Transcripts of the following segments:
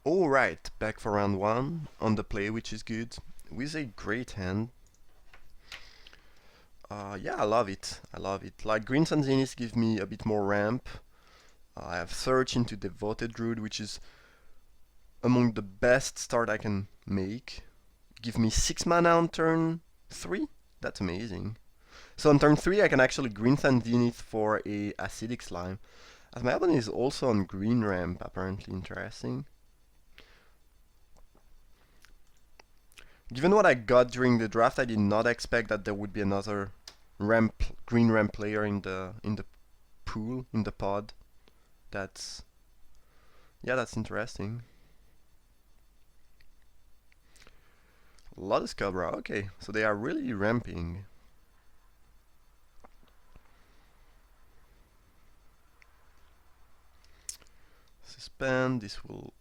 Alright, back for round 1 on the play, which is good. With a great hand. Yeah, I love it. I love it. Like, Greens and Zenith give me a bit more ramp. I have Search into Devoted Druid, which is among the best start I can make. Give me 6 mana on turn 3? That's amazing. So on turn 3 I can actually Greens and Zenith for a Acidic Slime. As my opponent is also on green ramp, apparently interesting. Given what I got during the draft, I did not expect that there would be another green ramp player in the pool, in the pod. That's interesting. Lotus Cobra, okay, so they are really ramping. Suspend, this will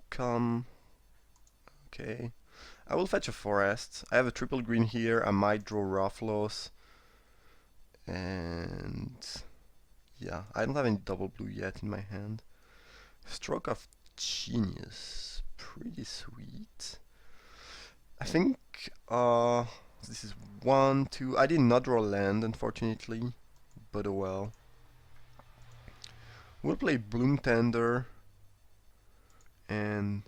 come. Okay. I will fetch a forest. I have a triple green here. I might draw Rufflos. And yeah, I don't have any double blue yet in my hand. Stroke of Genius. Pretty sweet. I think this is 1, 2. I did not draw land, unfortunately. But oh well. We'll play Bloom Tender. And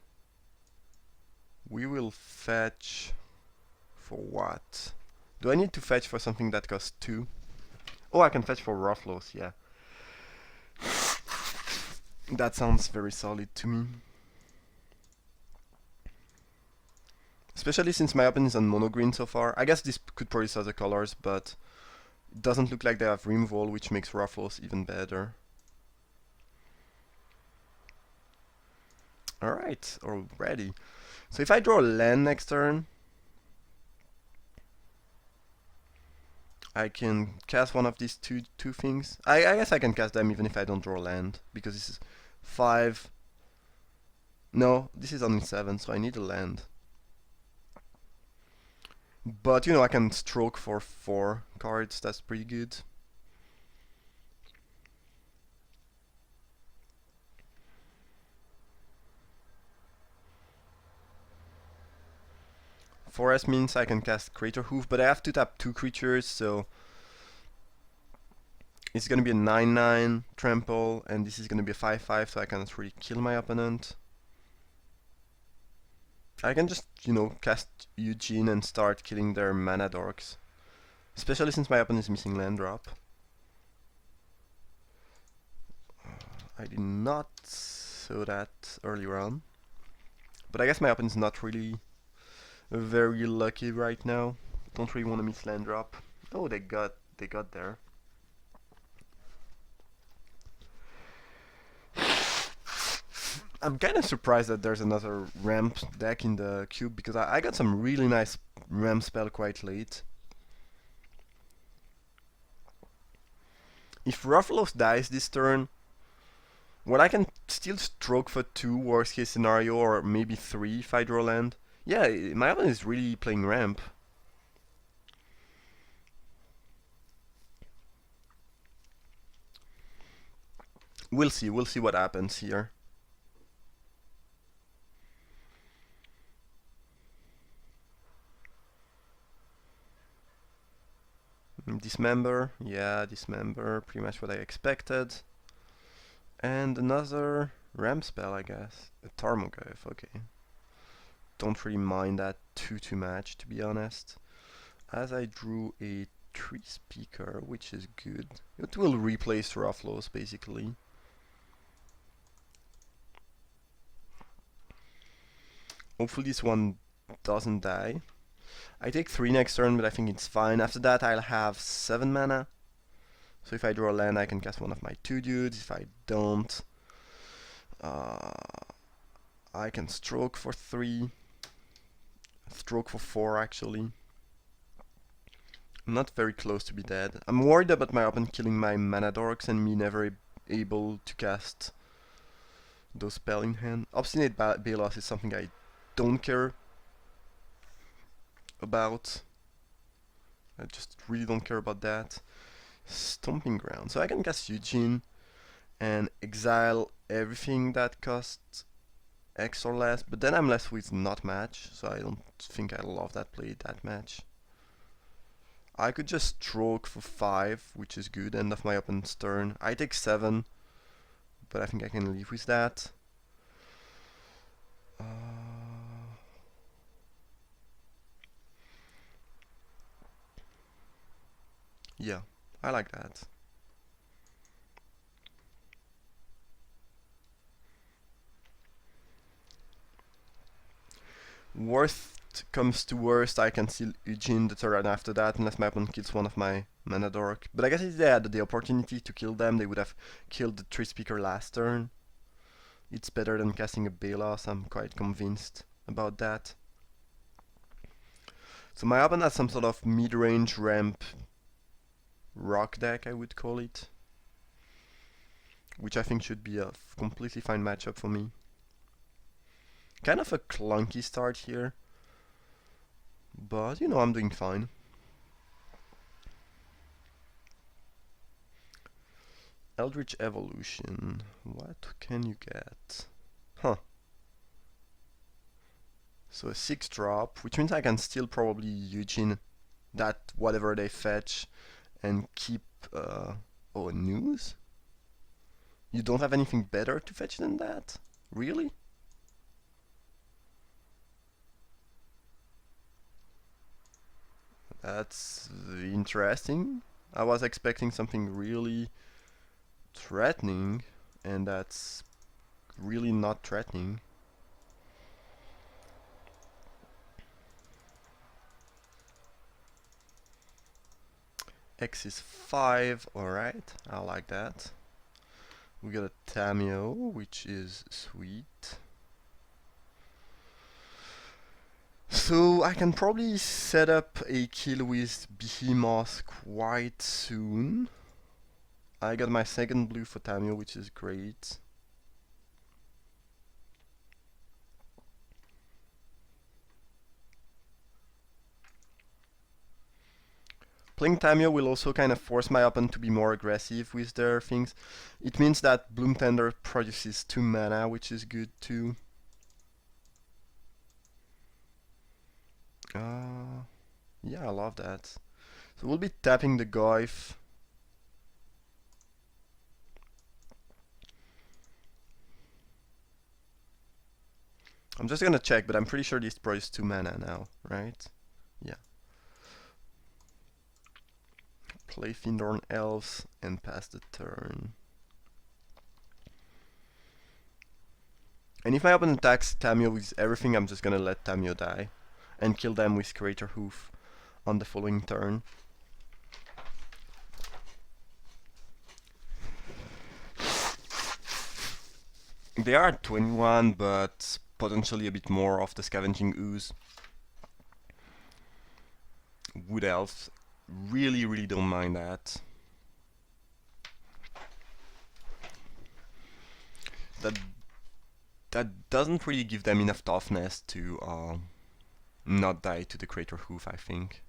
we will fetch for what? Do I need to fetch for something that costs 2? Oh, I can fetch for Rufflos, yeah. That sounds very solid to me. Especially since my opponent is on mono green so far. I guess this could produce other colors, but it doesn't look like they have removal, which makes Rufflos even better. Alright, already. So if I draw a land next turn, I can cast one of these two things. I guess I can cast them even if I don't draw land, because this is 5. No, this is only 7, so I need a land. But you know, I can stroke for 4 cards, that's pretty good. Forest means I can cast Crater Hoof, but I have to tap 2 creatures, so it's gonna be a 9/9 trample, and this is gonna be a 5/5, so I cannot really kill my opponent. I can just, you know, cast Eugene and start killing their mana dorks. Especially since my opponent is missing land drop. I did not saw that earlier on. But I guess my opponent's not really very lucky right now. Don't really want to miss land drop. Oh, they got there. I'm kind of surprised that there's another ramp deck in the cube, because I got some really nice ramp spell quite late. If Rufflos dies this turn, well, I can still stroke for 2 worst case scenario, or maybe 3 if I draw land. Yeah, my opponent is really playing ramp. We'll see what happens here. Dismember, yeah, dismember, pretty much what I expected. And another ramp spell, I guess. A Tarmogoyf, okay. Don't really mind that too much, to be honest. As I drew a Tree Speaker, which is good. It will replace Rufflos, basically. Hopefully this one doesn't die. I take 3 next turn, but I think it's fine. After that I'll have 7 mana. So if I draw a land, I can cast one of my 2 dudes. If I don't, I can stroke for 3. Stroke for 4, actually. I'm not very close to be dead. I'm worried about my opponent killing my mana dorks and me never able to cast those spell in hand. Obstinate Balos is something I don't care about. I just really don't care about that. Stomping Ground. So I can cast Eugene and exile everything that costs X or less, but then I'm left with not match, so I don't think I love that play that much. I could just stroke for 5, which is good, end of my opponent's turn. I take 7, but I think I can live with that. Yeah, I like that. Worst comes to worst, I can still Eugene the turn after that, unless my opponent kills one of my mana dork. But I guess if they had the opportunity to kill them, they would have killed the tree speaker last turn. It's better than casting a Balos, I'm quite convinced about that. So my opponent has some sort of mid-range ramp rock deck, I would call it, which I think should be a completely fine matchup for me. Kind of a clunky start here, but you know, I'm doing fine. Eldritch Evolution, what can you get? Huh. So a 6-drop, which means I can still probably Eugene that whatever they fetch and keep, oh, news? You don't have anything better to fetch than that? Really? That's interesting. I was expecting something really threatening, and that's really not threatening. X is 5, alright, I like that. We got a Tamio, which is sweet. So I can probably set up a kill with Behemoth quite soon. I got my second blue for Tamio, which is great. Playing Tamio will also kind of force my opponent to be more aggressive with their things. It means that Bloom Tender produces 2 mana, which is good too. Yeah, I love that. So we'll be tapping the Goyf. I'm just gonna check, but I'm pretty sure this produces 2 mana now, right? Yeah. Play Findorn Elves and pass the turn. And if my opponent attacks Tamio with everything, I'm just gonna let Tamio die and kill them with Crater Hoof on the following turn. They are at 21, but potentially a bit more of the Scavenging Ooze. Wood Elves, really don't mind that. That doesn't really give them enough toughness to not die to the Crater Hoof, I think.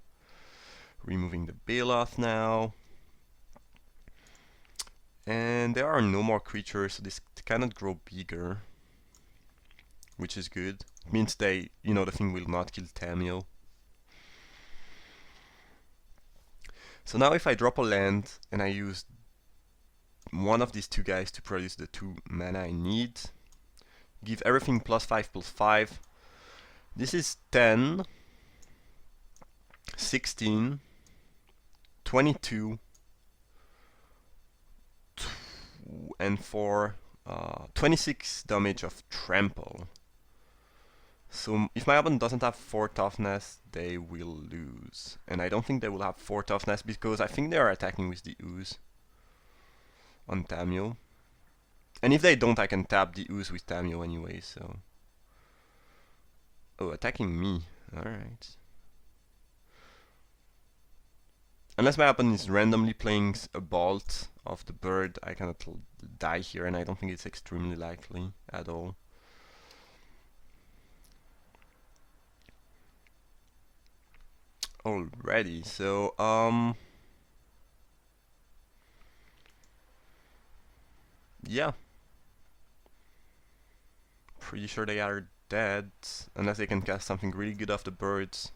Removing the Baloth now. And there are no more creatures, so this cannot grow bigger, which is good. It means they, the thing will not kill Tamio. So now if I drop a land and I use one of these 2 guys to produce the 2 mana I need, give everything +5/+5. This is 10, 16, 22, and for 26 damage of trample. So if my opponent doesn't have 4 toughness, they will lose. And I don't think they will have 4 toughness because I think they are attacking with the ooze on Tamio. And if they don't, I can tap the ooze with Tamio anyway, so... Oh, attacking me. Alright. Unless my opponent is randomly playing a bolt of the bird, I cannot die here, and I don't think it's extremely likely at all. Alrighty, so yeah. pretty sure they are dead, unless they can cast something really good off the birds.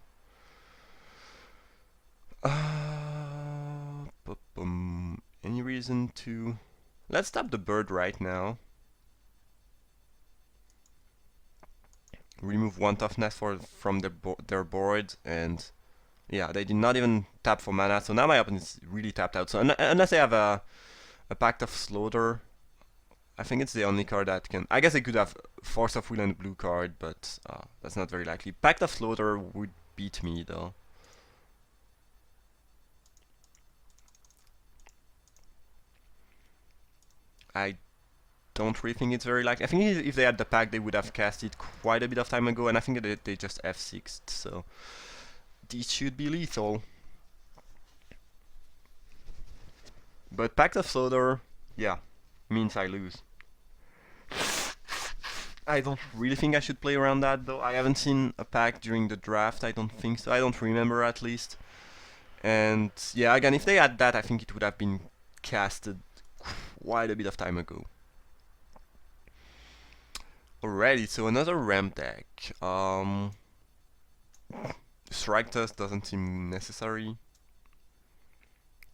Any reason to... Let's tap the bird right now. Remove one toughness from their board, and yeah, they did not even tap for mana, so now my opponent is really tapped out. So unless they have a Pact of Slaughter, I think it's the only card that can... I guess they could have Force of Will and a blue card, but that's not very likely. Pact of Slaughter would beat me, though. I don't really think it's very likely. I think if they had the pack, they would have cast it quite a bit of time ago, and I think they just F6'd, so this should be lethal. But Pact of Slaughter, yeah, means I lose. I don't really think I should play around that, though. I haven't seen a pack during the draft, I don't think so. I don't remember, at least. And yeah, again, if they had that, I think it would have been casted quite a bit of time ago. Alrighty, so another ramp deck. Strike Test doesn't seem necessary.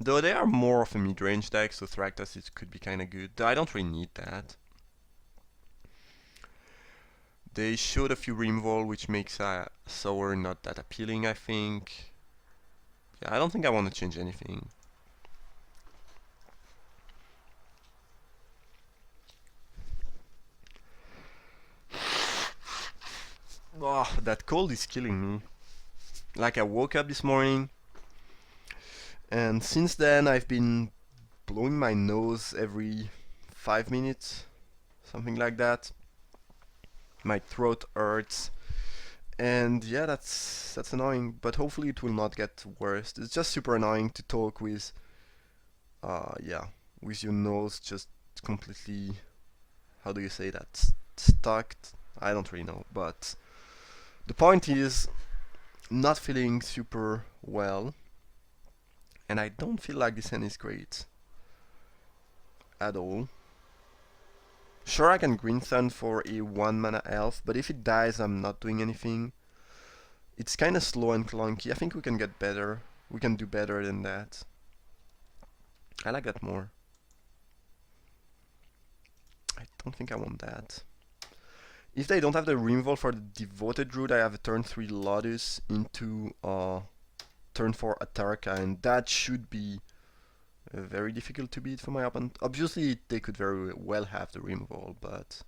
Though they are more of a mid-range deck, so Strike Test could be kinda good. Though I don't really need that. They showed a few Rimwall, which makes Sour not that appealing, I think. Yeah, I don't think I want to change anything. Oh, that cold is killing me. Like, I woke up this morning, and since then I've been blowing my nose every 5 minutes, something like that. My throat hurts, and yeah, that's annoying, but hopefully it will not get worse. It's just super annoying to talk with, yeah, with your nose just completely, how do you say that, stuck? I don't really know, but the point is, not feeling super well, and I don't feel like this hand is great at all. Sure, I can Green Sun for a 1 mana elf, but if it dies, I'm not doing anything. It's kinda slow and clunky. I think we can get better. We can do better than that. I like that more. I don't think I want that. If they don't have the Removal for the Devoted Druid, I have a turn 3 Lotus into turn 4 Atarka, and that should be very difficult to beat for my opponent. Obviously, they could very well have the Removal, but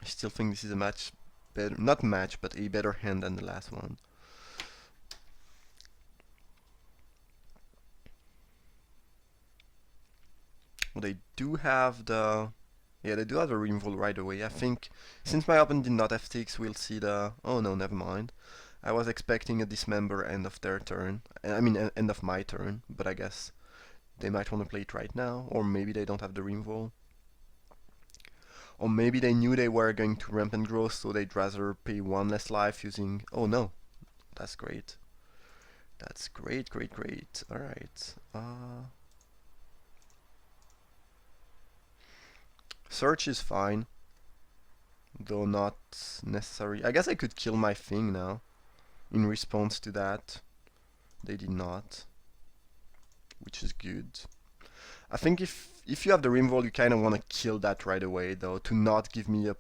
I still think this is a much better, not match, but a better hand than the last one. Well, they do have the... Yeah, they do have the removal right away. I think since my opponent did not F6, we'll see the... Oh no, never mind. I was expecting a Dismember end of their turn. I mean, end of my turn, but I guess they might want to play it right now, or maybe they don't have the removal. Or maybe they knew they were going to Rampant Growth, so they'd rather pay 1 less life using... Oh no, that's great. That's great, great, great. Alright. Search is fine, though not necessary. I guess I could kill my thing now, in response to that. They did not, which is good. I think if you have the removal, you kind of want to kill that right away, though, to not give me a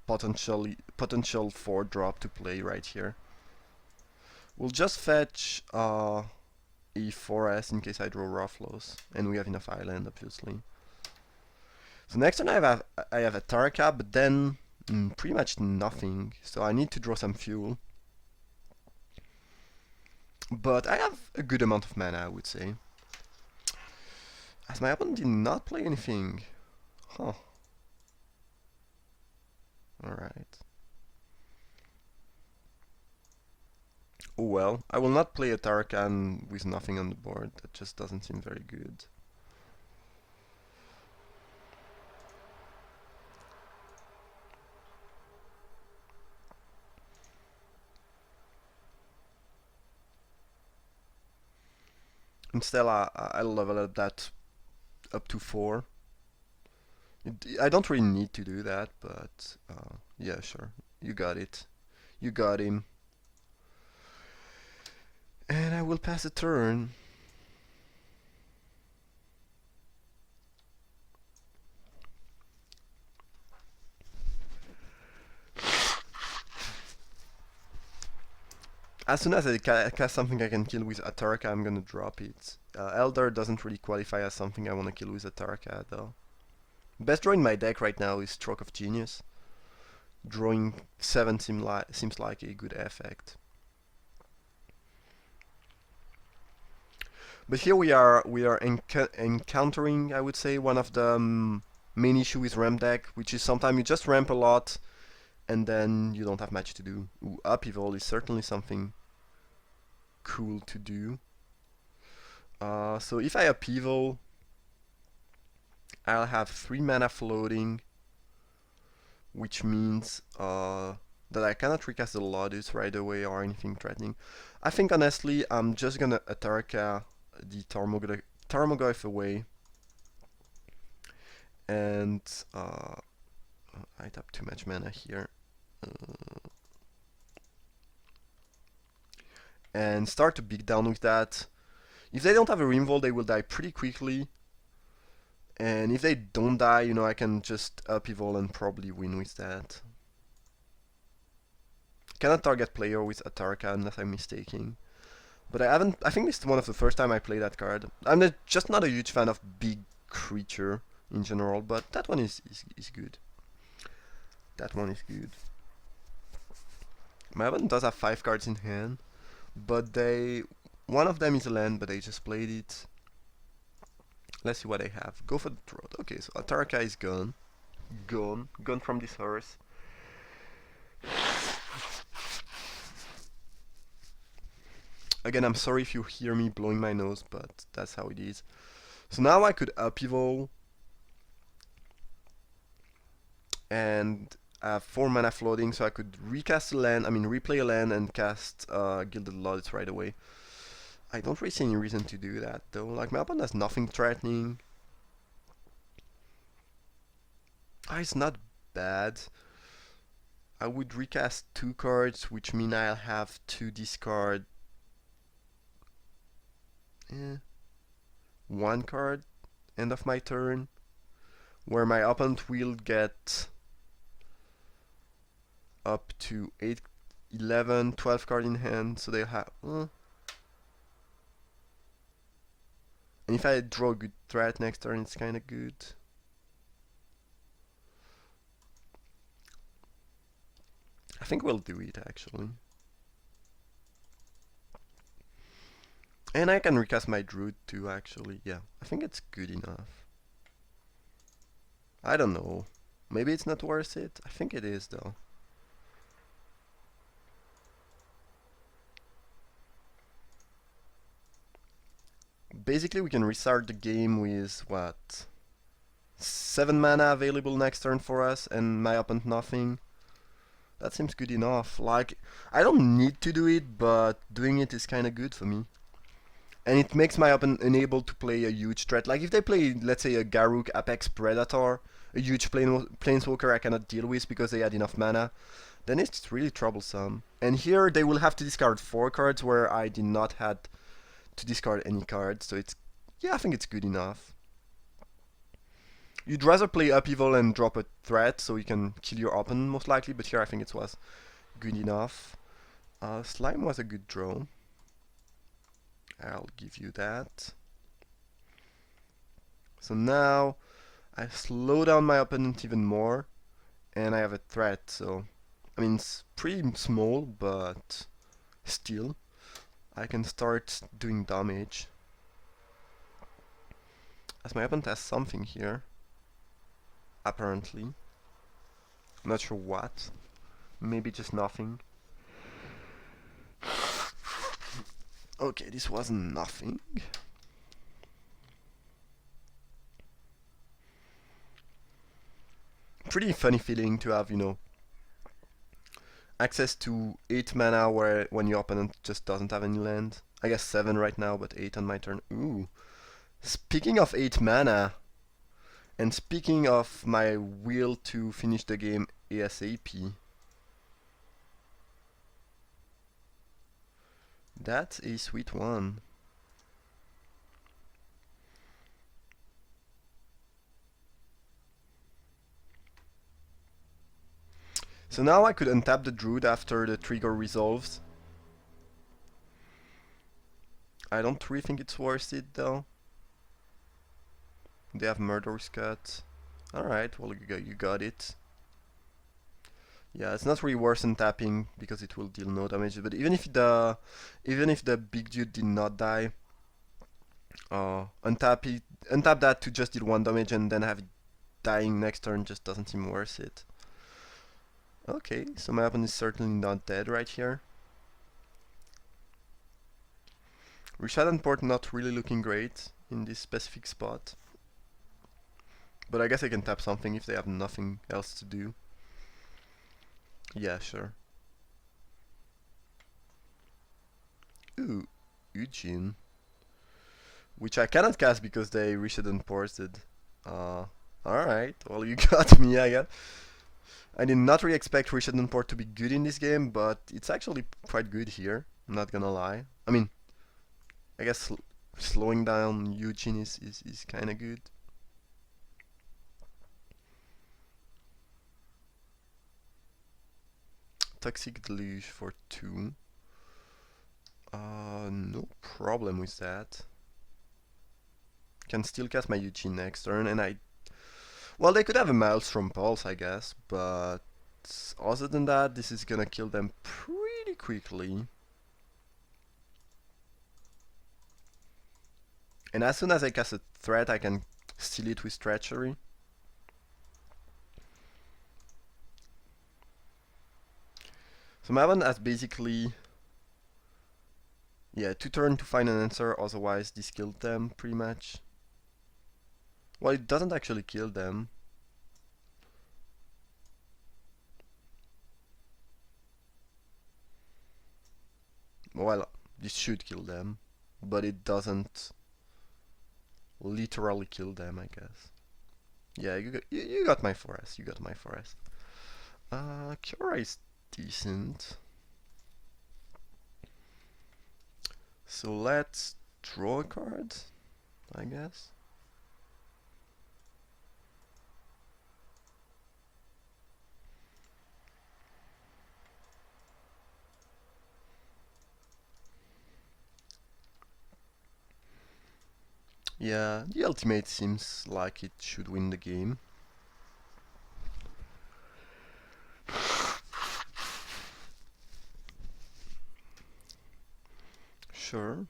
potential 4-drop to play right here. We'll just fetch a 4S in case I draw Rufflos, and we have enough island, obviously. So next turn I have a Tarka, but then pretty much nothing. So I need to draw some fuel. But I have a good amount of mana, I would say. As my opponent did not play anything. Huh. Alright. Oh well, I will not play a Tarakan with nothing on the board. That just doesn't seem very good. Instead, I'll level up that up to 4. I don't really need to do that, but yeah, sure. You got it. You got him. And I will pass a turn. As soon as I cast something I can kill with Atarka, I'm gonna drop it. Elder doesn't really qualify as something I want to kill with Atarka, though. Best draw in my deck right now is Stroke of Genius. Drawing 7 seems like a good effect. But here we are encountering, I would say, one of the main issue with ramp deck, which is sometimes you just ramp a lot and then you don't have much to do. Ooh, upheaval is certainly something cool to do. So if I upheaval, I'll have 3 mana floating, which means that I cannot recast the Lotus right away or anything threatening. I think honestly I'm just gonna Atarka the Tarmogoyf away, and I tap too much mana here. And start to beat down with that. If they don't have a Rimvolt, they will die pretty quickly. And if they don't die, you know, I can just upheaval and probably win with that. Cannot target player with Atarka unless I'm mistaken. But I think this is one of the first time I play that card. I'm just not a huge fan of big creature in general, but that one is good. That one is good. My opponent does have 5 cards in hand, but one of them is a land, but they just played it. Let's see what they have. Go for the throat. Okay, so Atarka is gone. Gone from this hearth. Again, I'm sorry if you hear me blowing my nose, but that's how it is. So now I could upheaval and have 4 mana floating, so I could recast a land, replay a land and cast Gilded Lotus right away. I don't really see any reason to do that though. Like, my opponent has nothing threatening. It's not bad. I would recast 2 cards, which mean I'll have to discard 1 card end of my turn, where my opponent will get up to 8, 11, 12 cards in hand, so they'll have... and if I draw a good threat next turn, it's kinda good. I think we'll do it, actually. And I can recast my Druid too, actually. Yeah, I think it's good enough. I don't know. Maybe it's not worth it? I think it is, though. Basically, we can restart the game with, what? 7 mana available next turn for us, and my opponent nothing. That seems good enough. Like, I don't need to do it, but doing it is kinda good for me. And it makes my opponent unable to play a huge threat. Like, if they play, let's say, a Garruk Apex Predator, a huge Planeswalker I cannot deal with because they had enough mana, then it's really troublesome. And here they will have to discard 4 cards where I did not had to discard any cards, so it's... yeah, I think it's good enough. You'd rather play Upheaval and drop a threat so you can kill your opponent most likely, but here I think it was good enough. Slime was a good draw. I'll give you that. So now I slow down my opponent even more, and I have a threat, so... it's pretty small, but still, I can start doing damage. As my opponent has something here, apparently. I'm not sure what. Maybe just nothing. Okay, this was nothing. Pretty funny feeling to have, access to 8 mana when your opponent just doesn't have any land. I guess 7 right now, but 8 on my turn. Ooh. Speaking of 8 mana, And speaking of my will to finish the game ASAP, that's a sweet one. So now I could untap the Druid after the trigger resolves. I don't really think it's worth it though. They have Murderous Cut. Alright, well you got it. Yeah, it's not really worth untapping because it will deal no damage, but even if the big dude did not die, untap that to just deal 1 damage and then have it dying next turn just doesn't seem worth it. Okay, so my opponent is certainly not dead right here. Rishadan Port not really looking great in this specific spot. But I guess I can tap something if they have nothing else to do. Yeah, sure. Ooh, Eugene. Which I cannot cast because they Rishadan Ported. Alright, well you got me, I guess. I did not really expect Rishadan Port to be good in this game, but it's actually quite good here. I'm not gonna lie. I mean, I guess slowing down Eugene is kinda good. Toxic Deluge for 2. No problem with that. Can still cast my Eugene next turn, and well, they could have a Maelstrom Pulse, I guess, but other than that, this is gonna kill them pretty quickly. And as soon as I cast a threat, I can steal it with Treachery. So my opponent has basically, yeah, 2 turns to find an answer, otherwise this killed them pretty much. Well, it doesn't actually kill them. Well, this should kill them, but it doesn't literally kill them, I guess. Yeah, you got my forest. You got my forest. Kiora is decent. So let's draw a card, I guess. Yeah, the ultimate seems like it should win the game. Sure.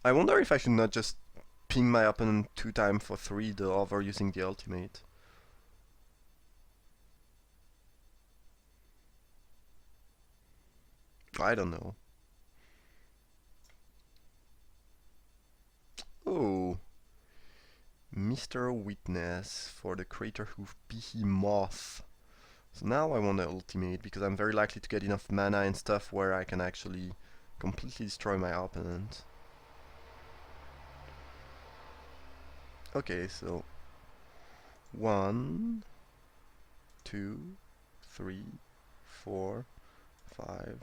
I wonder if I should not just ping my opponent 2 times for 3 the over using the ultimate. I don't know. Oh, Mr. Witness for the creator who Behemoth. So now I want to ultimate because I'm very likely to get enough mana and stuff where I can actually completely destroy my opponent. Okay, so 1, 2, 3, 4, 5,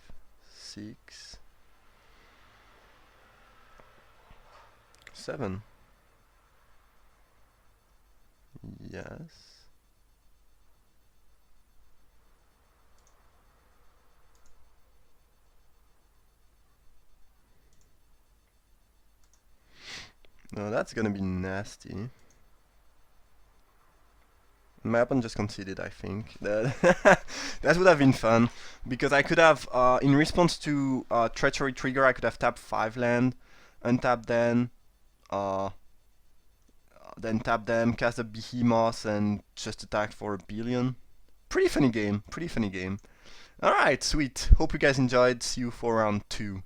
6, 7. Yes. No, that's gonna be nasty. My opponent just conceded, I think. That would have been fun, because I could have, in response to Treachery Trigger, I could have tapped 5 land, untap then tap them, cast a Behemoth, and just attack for a billion. Pretty funny game, pretty funny game. Alright, sweet. Hope you guys enjoyed. See you for round 2.